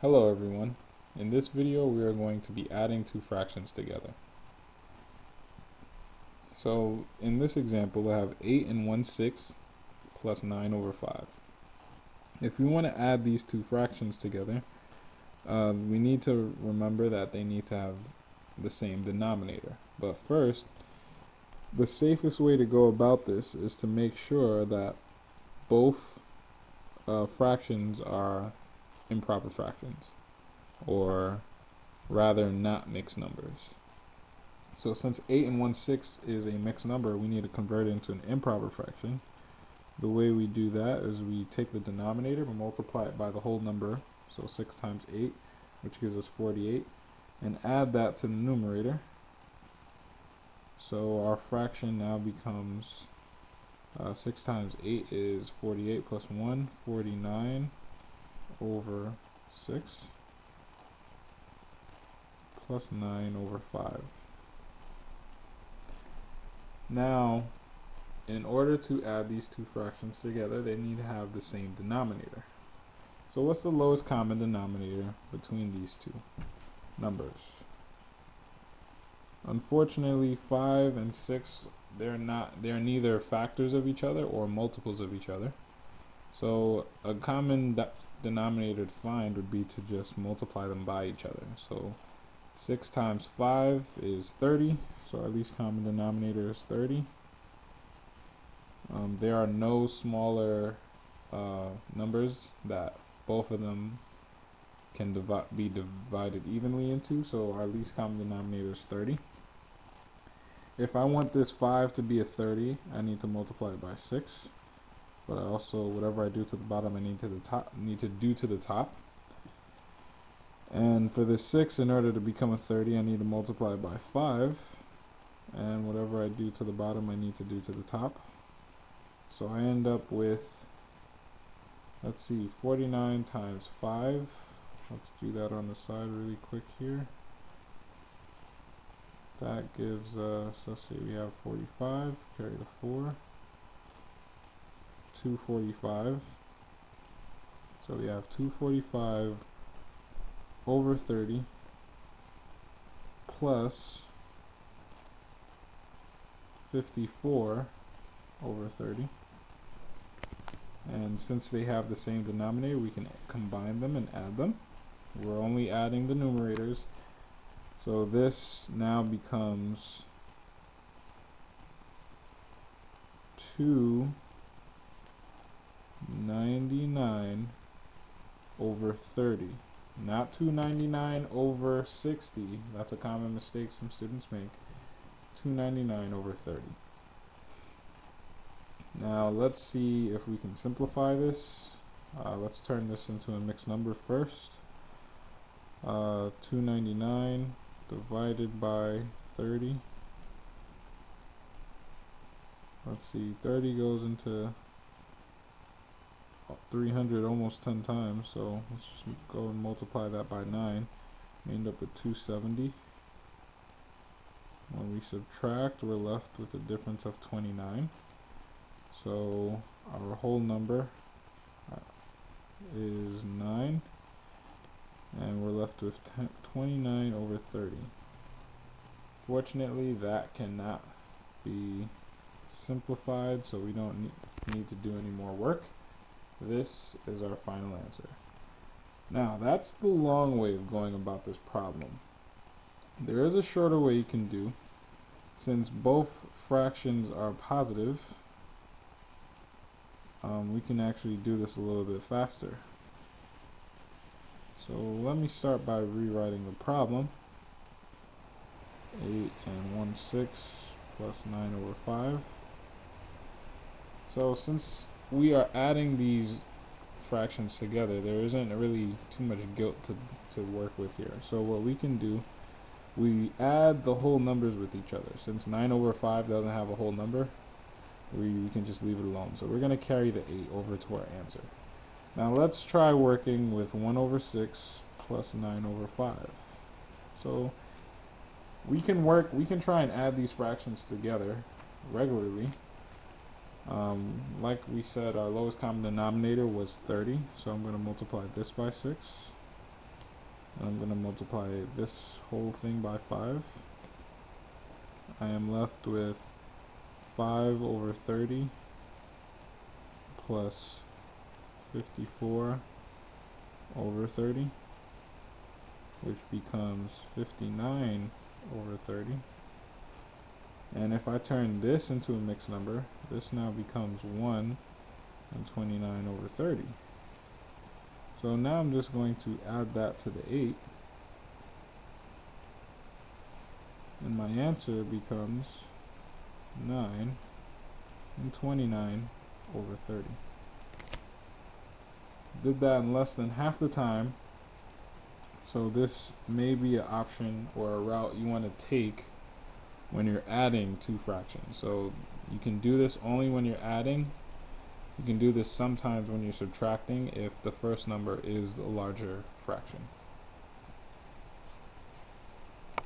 Hello everyone. In this video we are going to be adding two fractions together. So in this example I have 8 and 1/6 plus 9 over 5. If we want to add these two fractions together, we need to remember that they need to have the same denominator. But first, the safest way to go about this is to make sure that both fractions are improper fractions, or rather not mixed numbers. So since 8 and 1/6 is a mixed number, we need to convert it into an improper fraction. The way we do that is we take the denominator and multiply it by the whole number, so 6 times 8, which gives us 48, and add that to the numerator. So our fraction now becomes 6 times 8 is 48 plus 1, 49 over 6 plus 9 over 5. Now, in order to add these two fractions together, they need to have the same denominator. So what's the lowest common denominator between these two numbers? Unfortunately, 5 and 6, they're neither factors of each other or multiples of each other. So a common denominator to find would be to just multiply them by each other. So 6 times 5 is 30, so our least common denominator is 30. There are no smaller numbers that both of them can be divided evenly into, so our least common denominator is 30. If I want this 5 to be a 30, I need to multiply it by 6. But also, whatever I do to the bottom, I need to do to the top. And for this 6, in order to become a 30, I need to multiply it by 5. And whatever I do to the bottom, I need to do to the top. So I end up with, 49 times 5. Let's do that on the side really quick here. That gives us, let's see, we have 45, carry the 4. 245. So we have 245 over 30 plus 54 over 30. And since they have the same denominator, we can combine them and add them. We're only adding the numerators. So this now becomes 299 over 30. Not 299 over 60. That's a common mistake some students make. 299 over 30. Now let's see if we can simplify this. Let's turn this into a mixed number first. 299 divided by 30. Let's see, 30 goes into 300 almost 10 times, so let's just go and multiply that by 9. We end up with 270. When we subtract, we're left with a difference of 29. So our whole number is 9, and we're left with 29 over 30. Fortunately, that cannot be simplified, so we don't need to do any more work. This is our final answer. Now, that's the long way of going about this problem. There is a shorter way you can do. Since both fractions are positive, we can actually do this a little bit faster. So let me start by rewriting the problem. 8 and 1/6 plus 9 over 5. So since we are adding these fractions together, there isn't really too much guilt to work with here. So what we can do, we add the whole numbers with each other. Since 9 over 5 doesn't have a whole number, we can just leave it alone. So we're going to carry the 8 over to our answer. Now let's try working with 1 over 6 plus 9 over 5. So we can try and add these fractions together regularly. Like we said, our lowest common denominator was 30, so I'm going to multiply this by 6. And I'm going to multiply this whole thing by 5. I am left with 5 over 30 plus 54 over 30, which becomes 59 over 30. And if I turn this into a mixed number, this now becomes 1 and 29 over 30. So now I'm just going to add that to the 8, and my answer becomes 9 and 29 over 30. Did that in less than half the time. So this may be an option or a route you want to take when you're adding two fractions. So you can do this only when you're adding. You can do this sometimes when you're subtracting if the first number is a larger fraction.